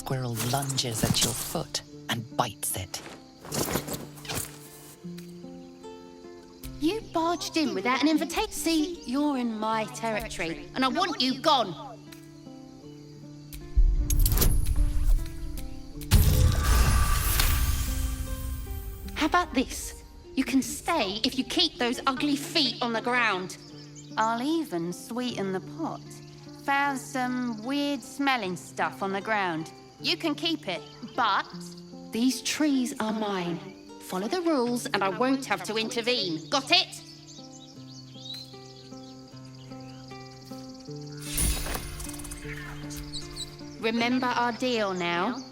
squirrel lunges at your foot and bites it. You barged in without an invitation. See, you're in my territory, and I want you gone. How about this? You can stay if you keep those ugly feet on the ground. I'll even sweeten the pot. Found some weird smelling stuff on the ground. You can keep it, but these trees are mine. Follow the rules and I won't have to intervene. Got it? Remember our deal now?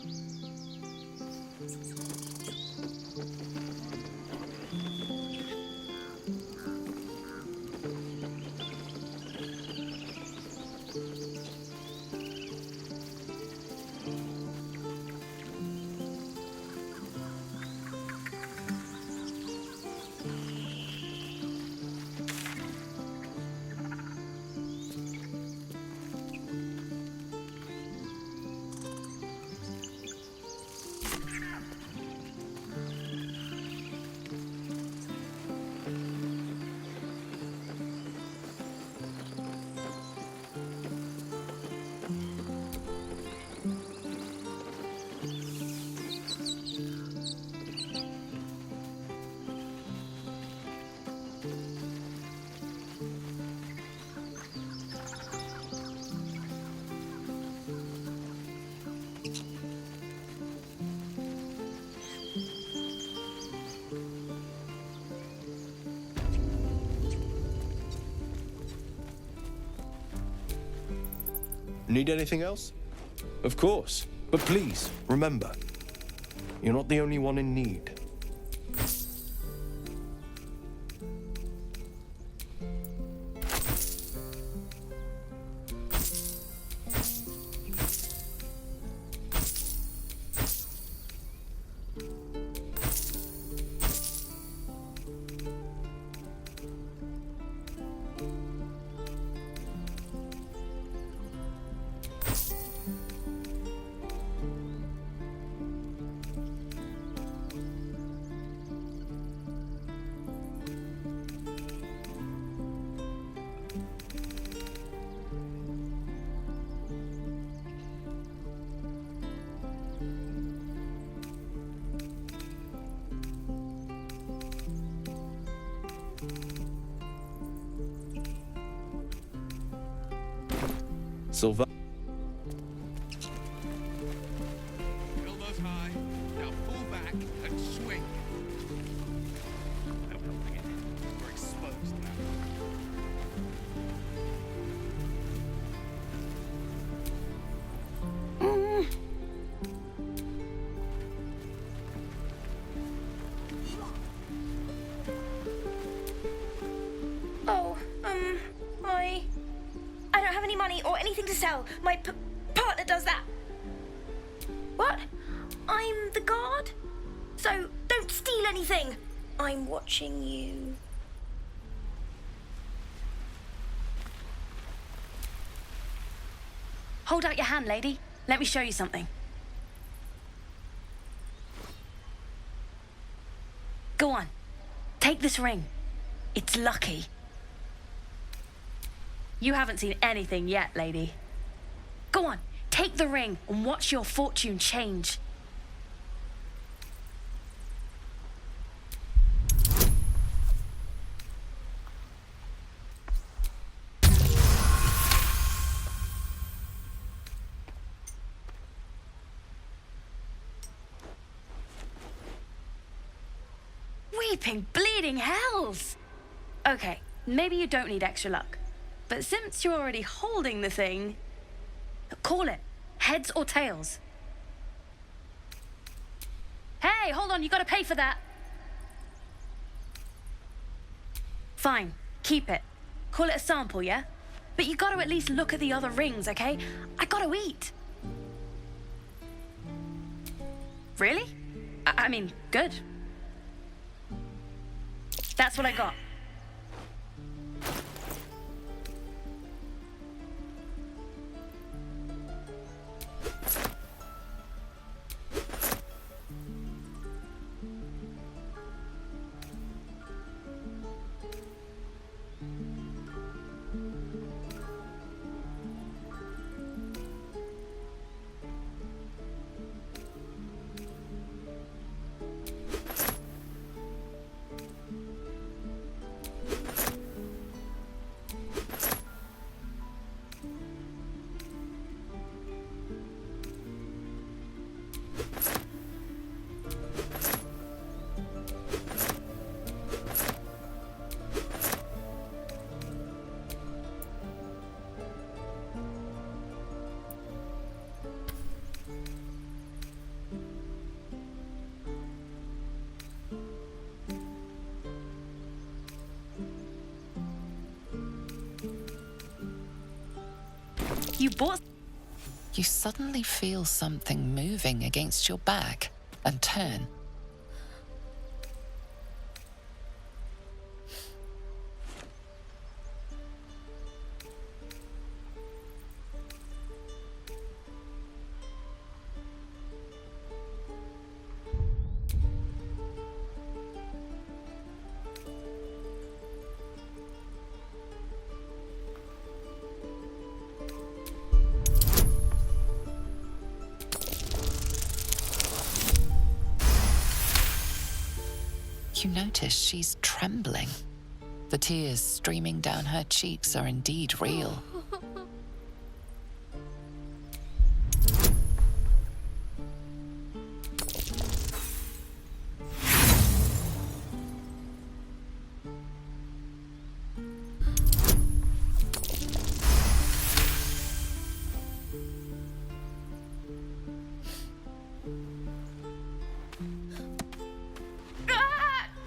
Need anything else? Of course. But please, remember, you're not the only one in need. Silver. Elbows high. Now pull back and swing. No helping it. We're exposed now. Oh, I don't have any money or anything to sell. My partner does that. What? I'm the guard? So don't steal anything. I'm watching you. Hold out your hand, lady. Let me show you something. Go on. Take this ring. It's lucky. You haven't seen anything yet, lady. Go on, take the ring and watch your fortune change. Weeping, bleeding hells! Okay, maybe you don't need extra luck. But since you're already holding the thing, call it. Heads or tails? Hey, hold on, you gotta pay for that. Fine, keep it. Call it a sample, yeah? But you gotta at least look at the other rings, okay? I gotta eat. Really? I mean, good. That's what I got. you bought... You suddenly feel something moving against your back and turn. You notice she's trembling. The tears streaming down her cheeks are indeed real.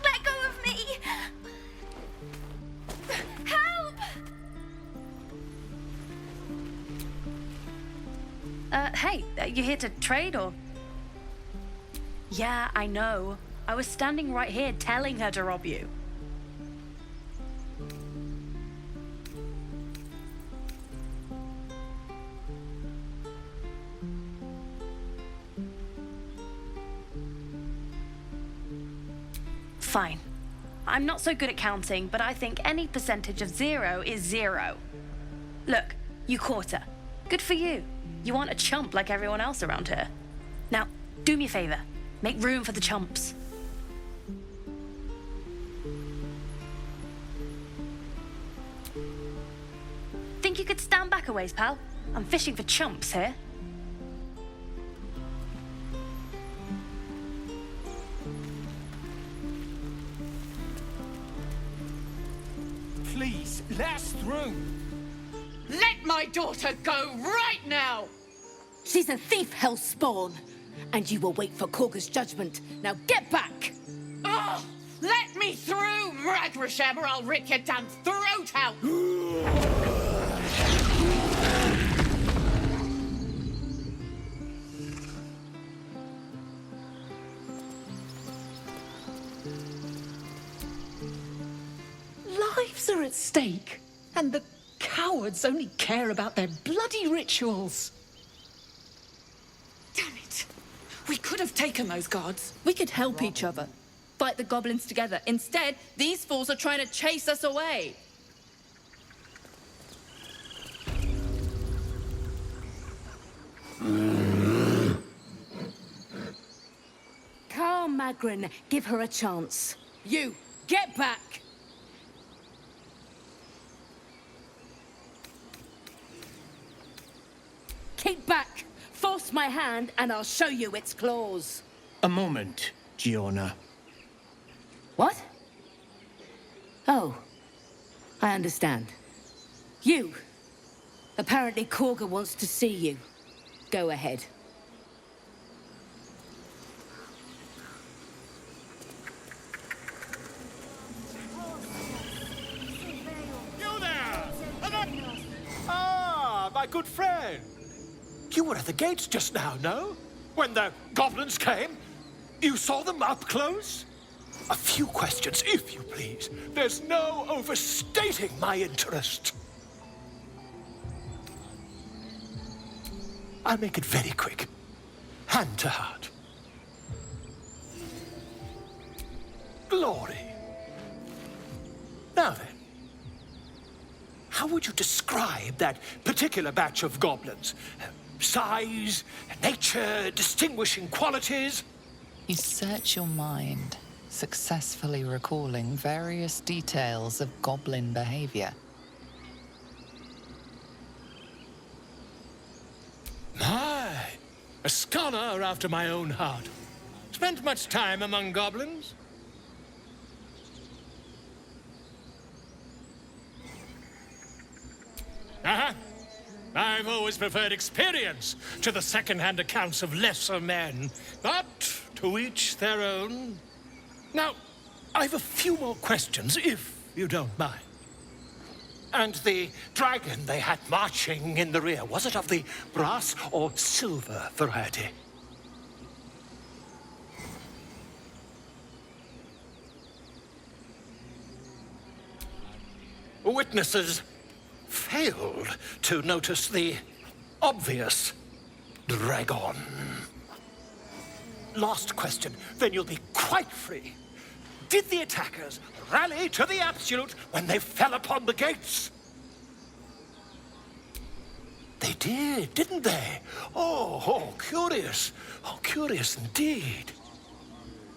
Let go of me! Help! Hey, you here to trade or... Yeah, I know. I was standing right here telling her to rob you. Fine. I'm not so good at counting, but I think any percentage of 0 is 0. Look, you caught her. Good for you. You aren't a chump like everyone else around here. Now, do me a favor. Make room for the chumps. Think you could stand back a ways, pal? I'm fishing for chumps here. Please, let us through. Let my daughter go right now! She's a thief, hellspawn. And you will wait for Korga's judgment. Now get back! Oh, let me through, Mragrashem, or I'll rip your damn throat out! Lives are at stake, and the cowards only care about their bloody rituals. Damn it! We could have taken those guards. We could help each other. Fight the goblins together. Instead, these fools are trying to chase us away. Calm, Magrin. Give her a chance. You, get back! Keep back! Force my hand and I'll show you its claws. A moment, Giona. What? Oh, I understand. You. Apparently Korga wants to see you. Go ahead. You there! Ah, my good friend. You were at the gates just now, no? When the goblins came? You saw them up close? A few questions, if you please. There's no overstating my interest. I'll make it very quick. Hand to heart. Glory. Now then, how would you describe that particular batch of goblins? Size, nature, distinguishing qualities? You search your mind, successfully recalling various details of goblin behavior. My, a scholar after my own heart. Spent much time among goblins? Uh-huh. I've always preferred experience to the second-hand accounts of lesser men. But to each their own. Now, I've a few more questions, if you don't mind. And the dragon they had marching in the rear, was it of the brass or silver variety? Witnesses failed to notice the obvious dragon. Last question, then you'll be quite free. Did the attackers rally to the absolute when they fell upon the gates? They did, didn't they? Oh, curious. Oh, curious indeed.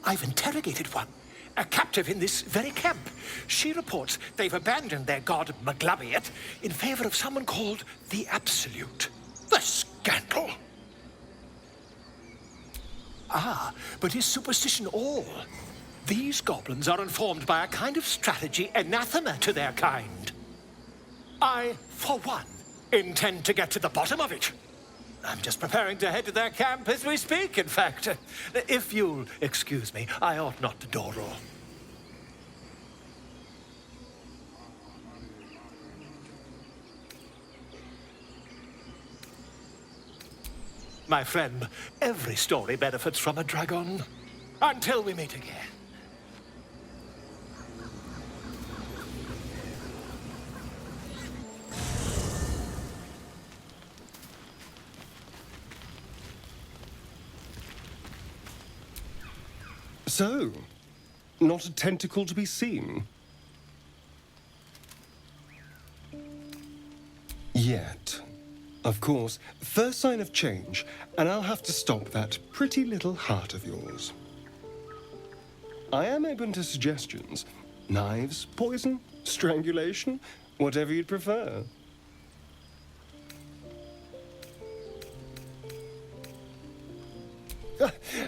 I've interrogated one, a captive in this very camp. She reports they've abandoned their god Maglabiet in favor of someone called the Absolute. The scandal! Ah, but is superstition all? These goblins are informed by a kind of strategy anathema to their kind. I, for one, intend to get to the bottom of it. I'm just preparing to head to their camp as we speak, in fact. If you'll excuse me, I ought not to door roll. My friend, every story benefits from a dragon. Until we meet again. So, not a tentacle to be seen? Yet. Of course, first sign of change, and I'll have to stop that pretty little heart of yours. I am open to suggestions. Knives, poison, strangulation, whatever you'd prefer.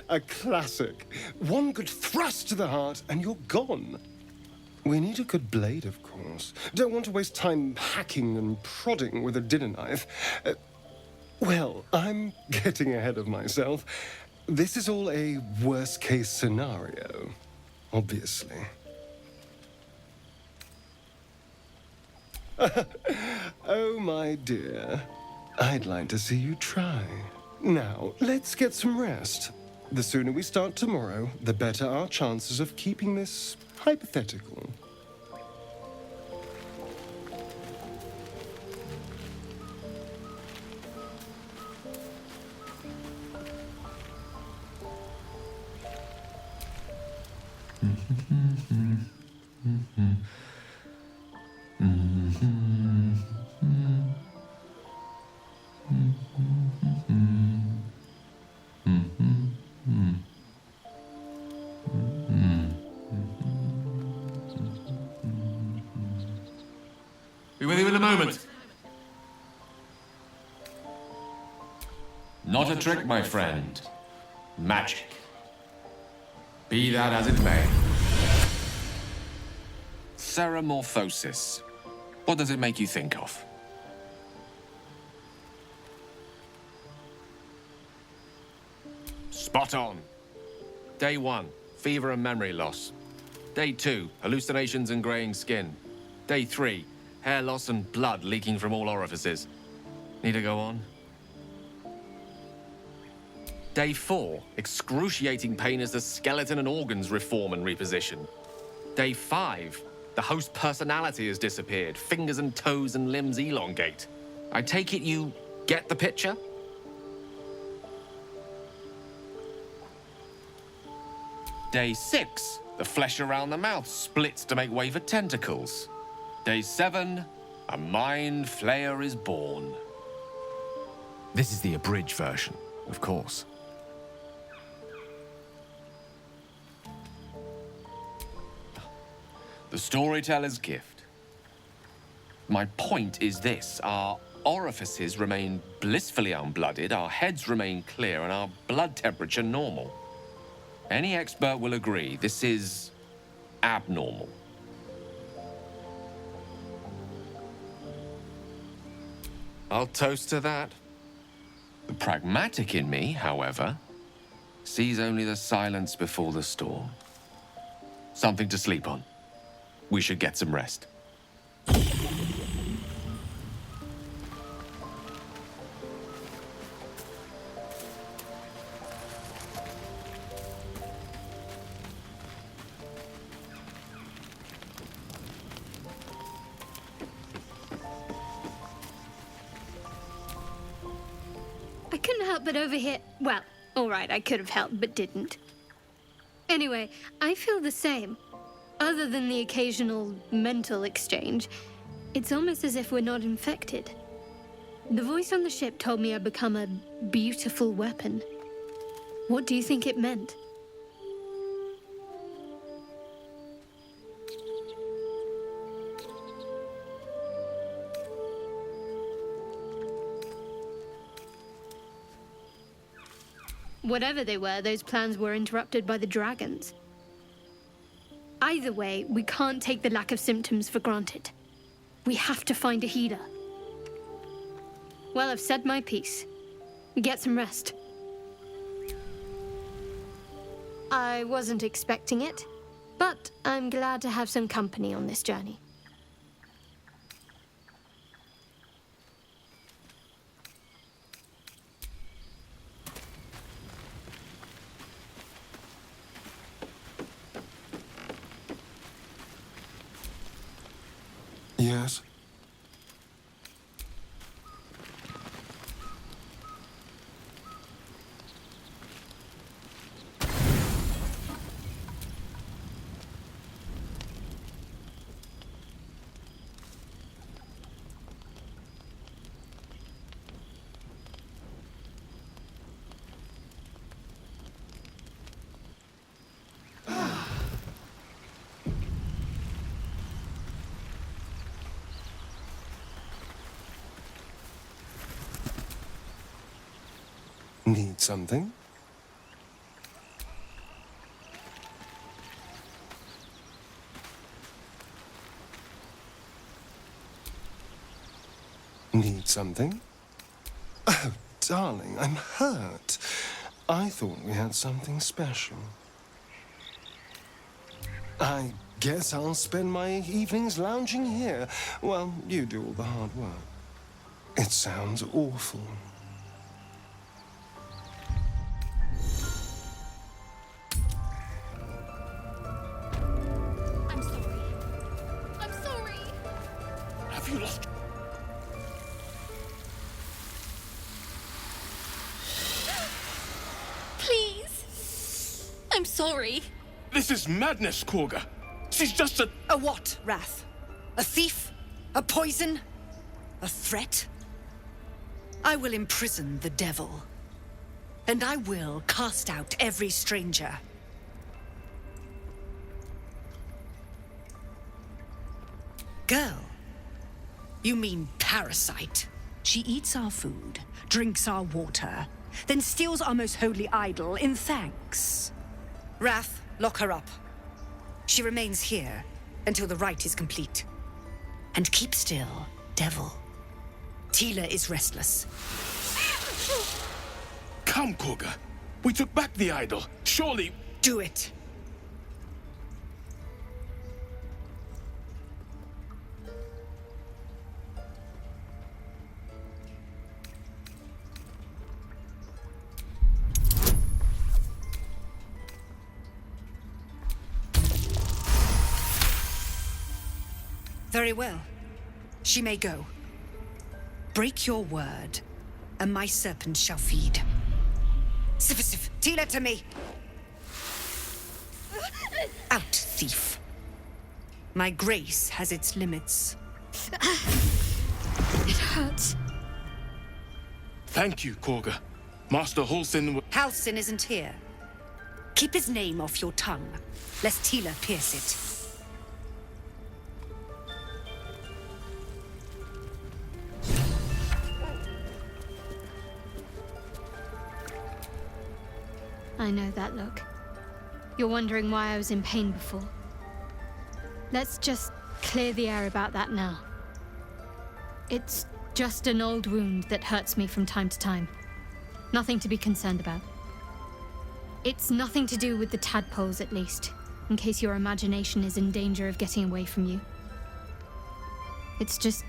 A classic. One good thrust to the heart and you're gone. We need a good blade, of course. Don't want to waste time hacking and prodding with a dinner knife. Well, I'm getting ahead of myself. This is all a worst-case scenario, obviously. Oh, my dear. I'd like to see you try. Now, let's get some rest. The sooner we start tomorrow, the better our chances of keeping this hypothetical. Be with you in a moment. Not a trick, my friend. Magic. Be that as it may. Ceramorphosis. What does it make you think of? Spot on. Day 1, fever and memory loss. Day 2, hallucinations and graying skin. Day 3, hair loss and blood leaking from all orifices. Need to go on? Day 4, excruciating pain as the skeleton and organs reform and reposition. Day 5, the host personality has disappeared. Fingers and toes and limbs elongate. I take it you get the picture? Day 6, the flesh around the mouth splits to make way for tentacles. Day 7, a mind flayer is born. This is the abridged version, of course. The storyteller's gift. My point is this: our orifices remain blissfully unblooded, our heads remain clear, and our blood temperature normal. Any expert will agree this is abnormal. I'll toast to that. The pragmatic in me, however, sees only the silence before the storm. Something to sleep on. We should get some rest. couldn't help but overhear. Well, alright, I could have helped, but didn't. Anyway, I feel the same. Other than the occasional mental exchange, it's almost as if we're not infected. The voice on the ship told me I'd become a beautiful weapon. What do you think it meant? Whatever they were, those plans were interrupted by the dragons. Either way, we can't take the lack of symptoms for granted. We have to find a healer. Well, I've said my piece. Get some rest. I wasn't expecting it, but I'm glad to have some company on this journey. Yes? Need something? Need something? Oh, darling, I'm hurt. I thought we had something special. I guess I'll spend my evenings lounging here while you do all the hard work. It sounds awful. You lost. Please. I'm sorry. This is madness, Korga. She's just a... A what, Wrath? A thief? A poison? A threat? I will imprison the devil. And I will cast out every stranger. Girl. You mean parasite. She eats our food, drinks our water, then steals our most holy idol in thanks. Wrath, lock her up. She remains here until the rite is complete. And keep still, devil. Tila is restless. Come, Korga. We took back the idol. Surely... Do it. Very well. She may go. Break your word, and my serpent shall feed. Sif, Tila to me! Out, thief. My grace has its limits. It hurts. Thank you, Korga. Master Halsin... Halsin isn't here. Keep his name off your tongue, lest Tila pierce it. I know that look. You're wondering why I was in pain before. Let's just clear the air about that now. It's just an old wound that hurts me from time to time. Nothing to be concerned about. It's nothing to do with the tadpoles, at least, in case your imagination is in danger of getting away from you. It's just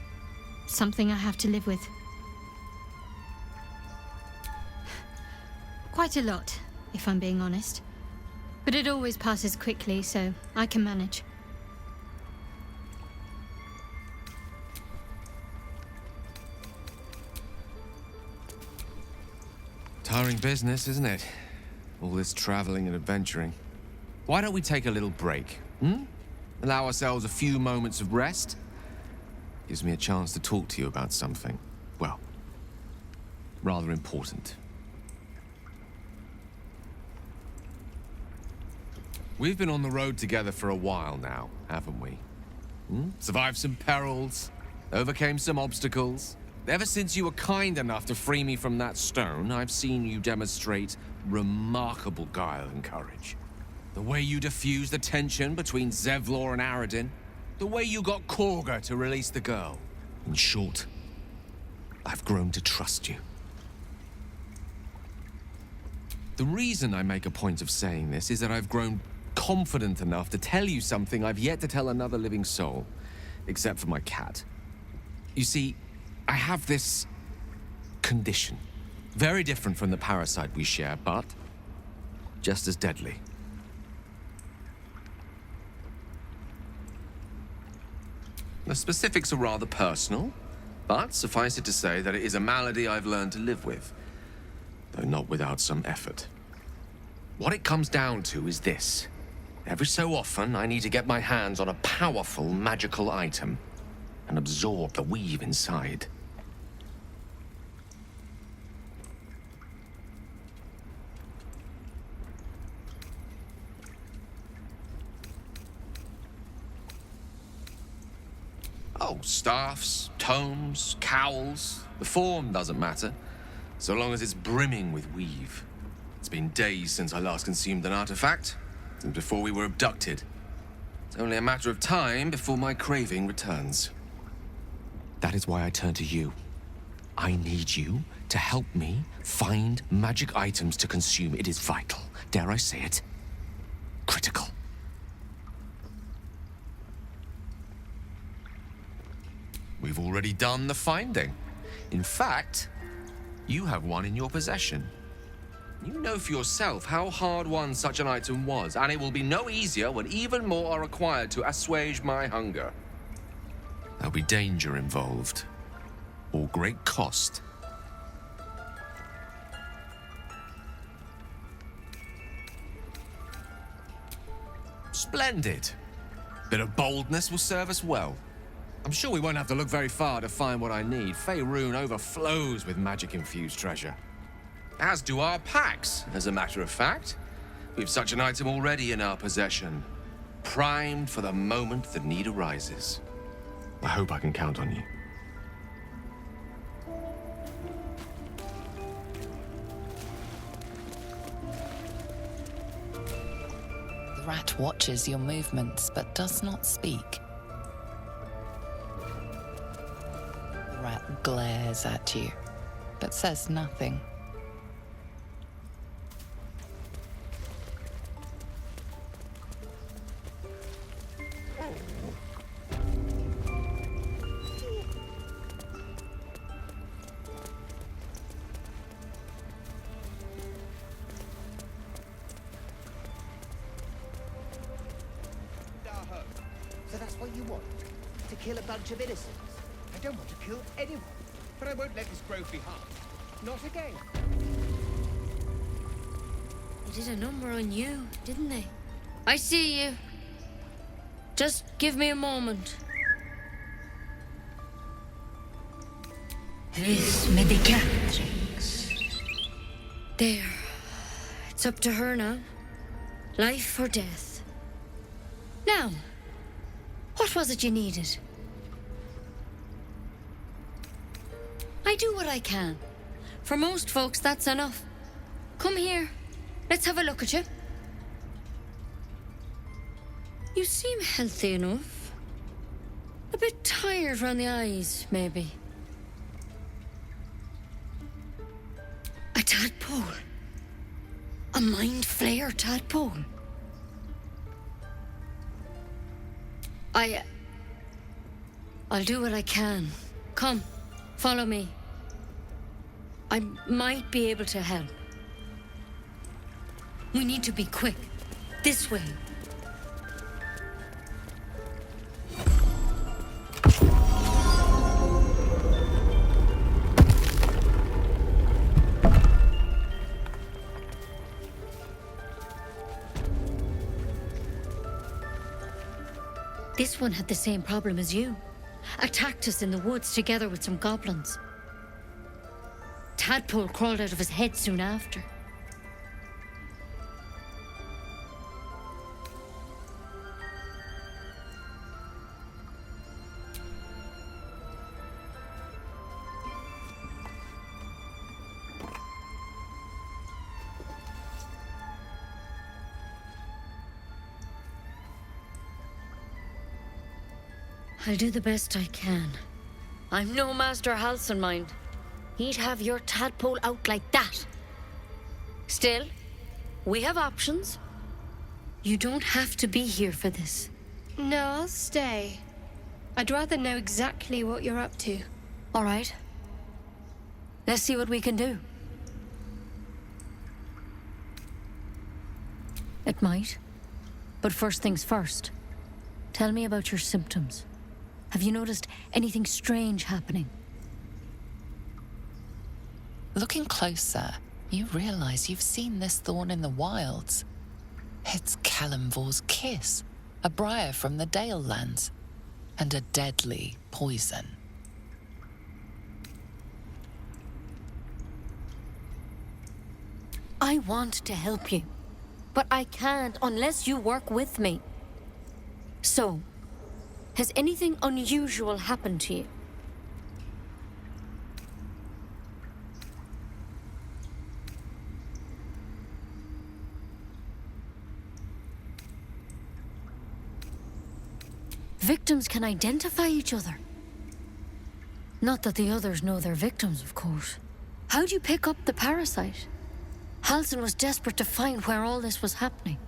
something I have to live with. Quite a lot, if I'm being honest. But it always passes quickly, so I can manage. Tiring business, isn't it? All this traveling and adventuring. Why don't we take a little break, hmm? Allow ourselves a few moments of rest? Gives me a chance to talk to you about something, well, rather important. We've been on the road together for a while now, haven't we? Survived some perils, overcame some obstacles. Ever since you were kind enough to free me from that stone, I've seen you demonstrate remarkable guile and courage. The way you diffused the tension between Zevlor and Aradin. The way you got Korga to release the girl. In short, I've grown to trust you. The reason I make a point of saying this is that I've grown confident enough to tell you something I've yet to tell another living soul, except for my cat. You see, I have this condition. Very different from the parasite we share, but just as deadly. The specifics are rather personal, but suffice it to say that it is a malady I've learned to live with, though not without some effort. What it comes down to is this. Every so often, I need to get my hands on a powerful magical item and absorb the weave inside. Oh, staffs, tomes, cowls. The form doesn't matter, so long as it's brimming with weave. It's been days since I last consumed an artifact, since before we were abducted. It's only a matter of time before my craving returns. That is why I turn to you. I need you to help me find magic items to consume. It is vital. Dare I say it? Critical. We've already done the finding. In fact, you have one in your possession. You know for yourself how hard-won such an item was, and it will be no easier when even more are required to assuage my hunger. There'll be danger involved, or great cost. Splendid. Bit of boldness will serve us well. I'm sure we won't have to look very far to find what I need. Faerun overflows with magic-infused treasure. As do our packs, as a matter of fact. We've such an item already in our possession, primed for the moment the need arises. I hope I can count on you. The rat watches your movements, but does not speak. The rat glares at you, but says nothing. So that's what you want? To kill a bunch of innocents? I don't want to kill anyone. But I won't let this grove be harmed. Not again. They did a number on you, didn't they? I see you. Just give me a moment. Vis medicatrix. There. It's up to her now. Life or death. Now, what was it you needed? I do what I can. For most folks, that's enough. Come here. Let's have a look at you. You seem healthy enough. A bit tired around the eyes, maybe. A tadpole. A mind flayer tadpole. I'll do what I can. Come, follow me. I might be able to help. We need to be quick. This way. This one had the same problem as you. Attacked us in the woods together with some goblins. Tadpole crawled out of his head soon after. I'll do the best I can. I'm no Master Halsin, mind. He'd have your tadpole out like that. Still, we have options. You don't have to be here for this. No, I'll stay. I'd rather know exactly what you're up to. All right. Let's see what we can do. It might. But first things first. Tell me about your symptoms. Have you noticed anything strange happening? Looking closer, you realize you've seen this thorn in the wilds. It's Kalimvor's kiss, a briar from the Dale lands, and a deadly poison. I want to help you, but I can't unless you work with me. So, has anything unusual happened to you? Victims can identify each other. Not that the others know they're victims, of course. How'd you pick up the parasite? Halsin was desperate to find where all this was happening.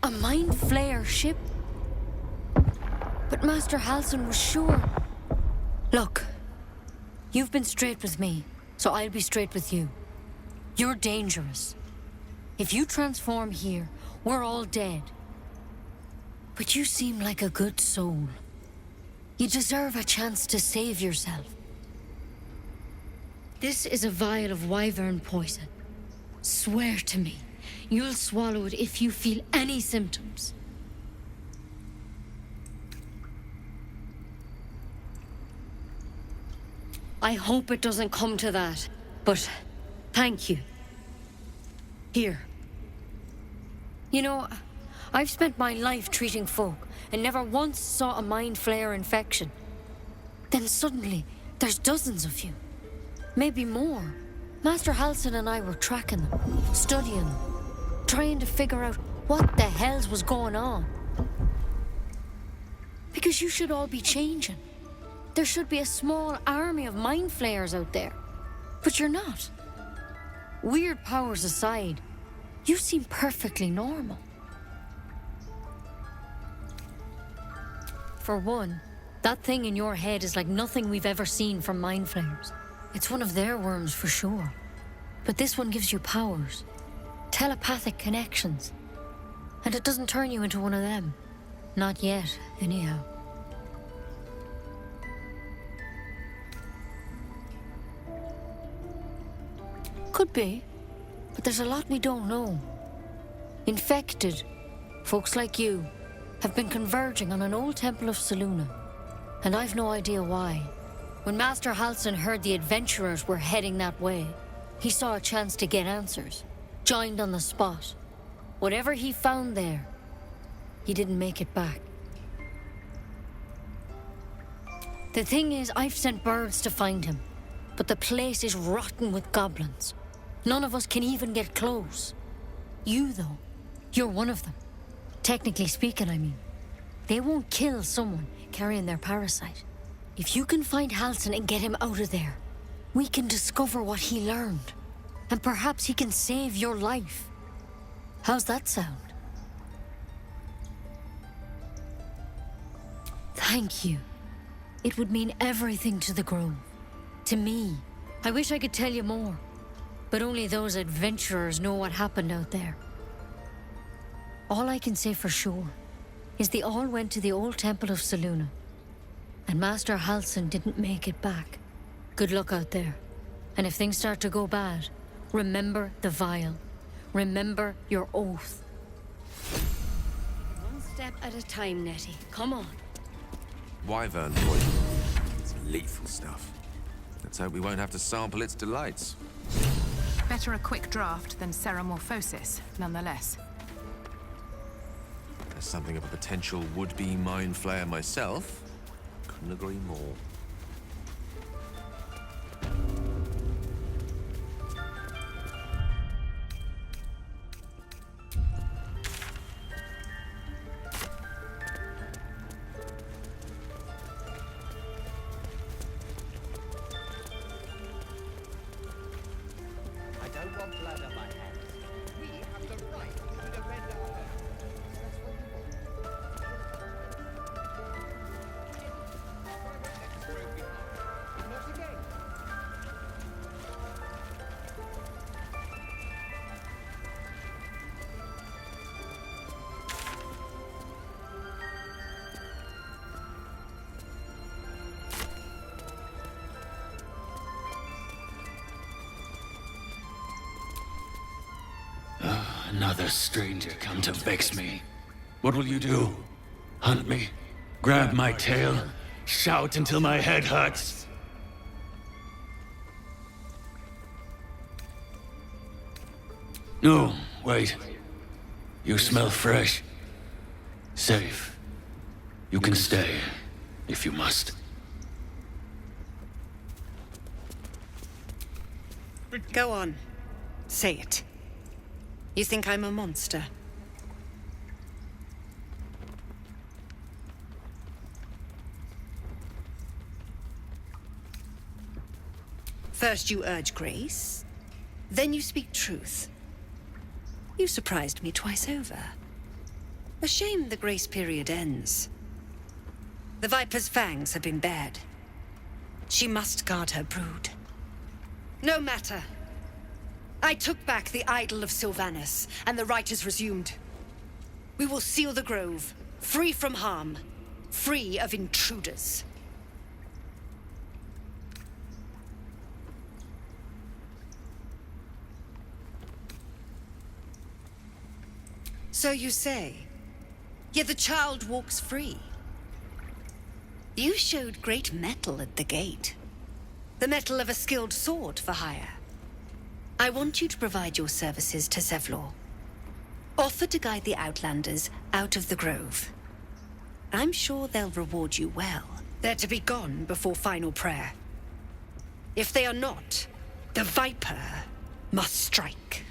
A Mind Flayer ship? But Master Halsin was sure. Look, you've been straight with me, so I'll be straight with you. You're dangerous. If you transform here, we're all dead. But you seem like a good soul. You deserve a chance to save yourself. This is a vial of wyvern poison. Swear to me, you'll swallow it if you feel any symptoms. I hope it doesn't come to that, but thank you. Here. You know, I've spent my life treating folk and never once saw a Mind Flayer infection. Then suddenly, there's dozens of you. Maybe more. Master Halsin and I were tracking them, studying them, trying to figure out what the hells was going on. Because you should all be changing. There should be a small army of Mind Flayers out there. But you're not. Weird powers aside, you seem perfectly normal. For one, that thing in your head is like nothing we've ever seen from Mind Flayers. It's one of their worms for sure. But this one gives you powers. Telepathic connections. And it doesn't turn you into one of them. Not yet, anyhow. Could be. But there's a lot we don't know. Infected, folks like you, have been converging on an old temple of Selûne. And I've no idea why. When Master Halsin heard the adventurers were heading that way, he saw a chance to get answers. Joined on the spot. Whatever he found there, he didn't make it back. The thing is, I've sent birds to find him, but the place is rotten with goblins. None of us can even get close. You, though, you're one of them. Technically speaking, I mean. They won't kill someone carrying their parasite. If you can find Halsin and get him out of there, we can discover what he learned. And perhaps he can save your life. How's that sound? Thank you. It would mean everything to the Grove. To me. I wish I could tell you more. But only those adventurers know what happened out there. All I can say for sure is they all went to the old temple of Selûne. And Master Halsin didn't make it back. Good luck out there. And if things start to go bad, remember the vial. Remember your oath. step at a time, Nettie. Come on. Wyvern poison. It's lethal stuff. Let's hope we won't have to sample its delights. Better a quick draft than ceramorphosis, nonetheless. As something of a potential would-be mind flayer myself, couldn't agree more. I don't want blood on my hands. We have the right to defend our home. That's what we want. Not again. Another stranger come to vex me. What will you do? Hunt me? Grab my tail? Shout until my head hurts? No, wait. You smell fresh. Safe. You can stay, if you must. Go on. Say it. You think I'm a monster? First you urge grace, then you speak truth. You surprised me twice over. A shame the grace period ends. The Viper's fangs have been bared. She must guard her brood. No matter. I took back the idol of Sylvanus, and the rite is resumed. We will seal the grove, free from harm, free of intruders. So you say, yet the child walks free. You showed great mettle at the gate. The mettle of a skilled sword for hire. I want you to provide your services to Zevlor. Offer to guide the Outlanders out of the grove. I'm sure they'll reward you well. They're to be gone before final prayer. If they are not, the Viper must strike.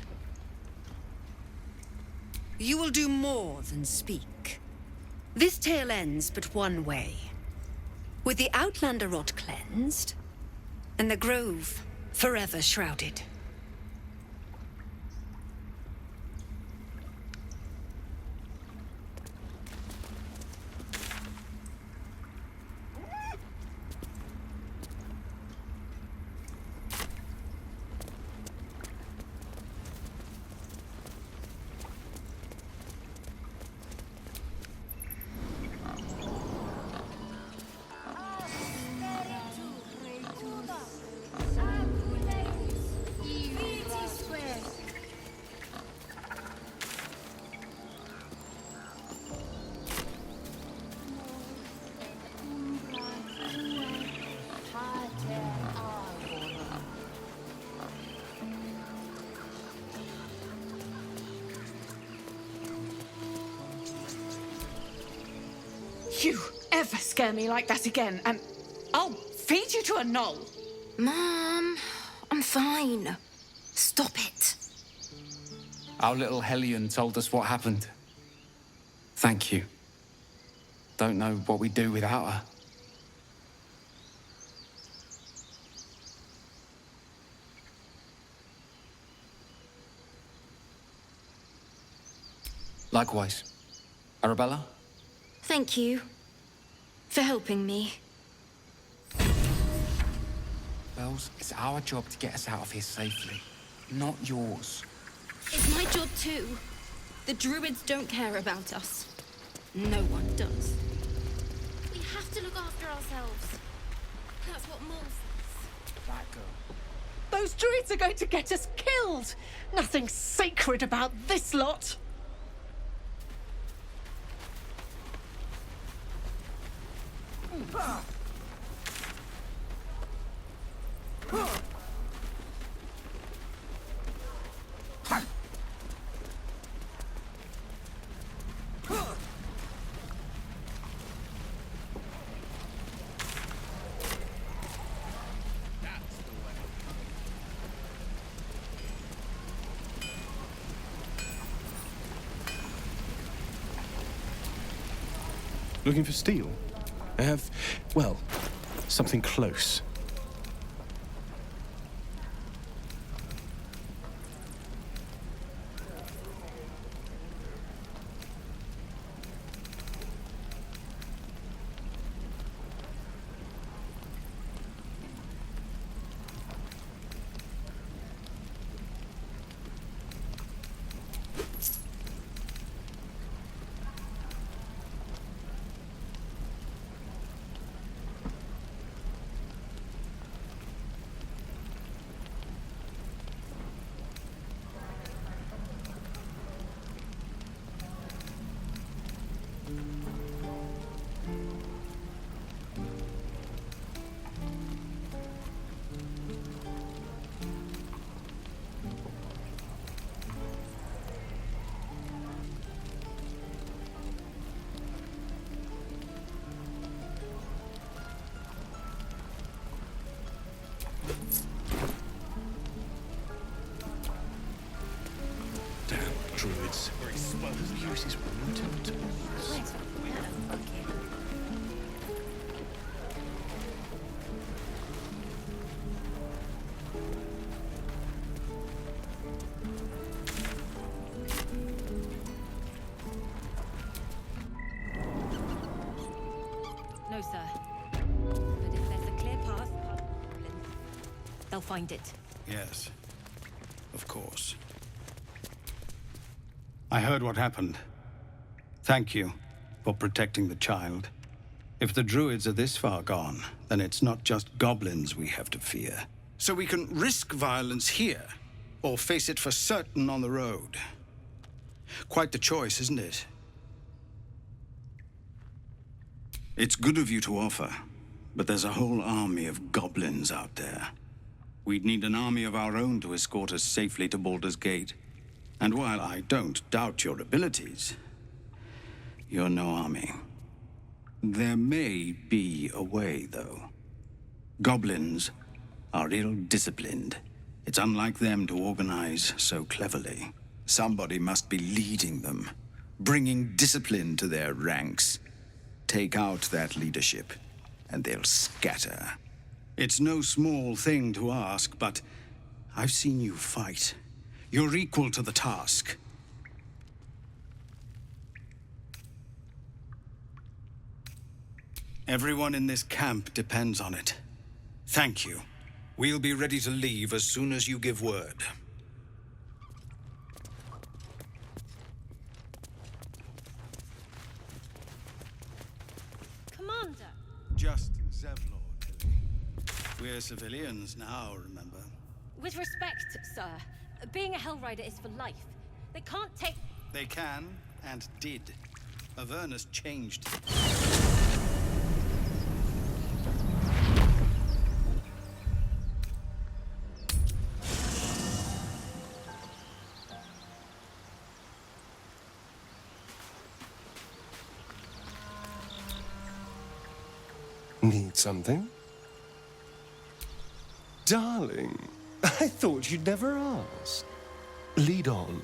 You will do more than speak. This tale ends but one way. With the Outlander rot cleansed, and the grove forever shrouded. You ever scare me like that again, and I'll feed you to a knoll. Mom, I'm fine. Stop it. Our little Hellion told us what happened. Thank you. Don't know what we'd do without her. Likewise. Arabella? Thank you for helping me. Bells, it's our job to get us out of here safely, not yours. It's my job too. The druids don't care about us. No one does. We have to look after ourselves. That's what Mol says. That girl. Those druids are going to get us killed. Nothing sacred about this lot. Looking for steel? I have, well, something close. Druids. Who uses wooden tools? No, sir. But if there's a clear path past the goblins, they'll find it. Yes, of course. I heard what happened. Thank you for protecting the child. If the druids are this far gone, then it's not just goblins we have to fear. So we can risk violence here, or face it for certain on the road. Quite the choice, isn't it? It's good of you to offer, but there's a whole army of goblins out there. We'd need an army of our own to escort us safely to Baldur's Gate. And while I don't doubt your abilities, you're no army. There may be a way, though. Goblins are ill-disciplined. It's unlike them to organize so cleverly. Somebody must be leading them, bringing discipline to their ranks. Take out that leadership, and they'll scatter. It's no small thing to ask, but I've seen you fight. You're equal to the task. Everyone in this camp depends on it. Thank you. We'll be ready to leave as soon as you give word. Commander! Just Zevlor, Tilly. We're civilians now, remember? With respect, sir, being a Hellrider is for life. They can't take... They can, and did. Avernus changed. Need something? Darling, I thought you'd never ask. Lead on.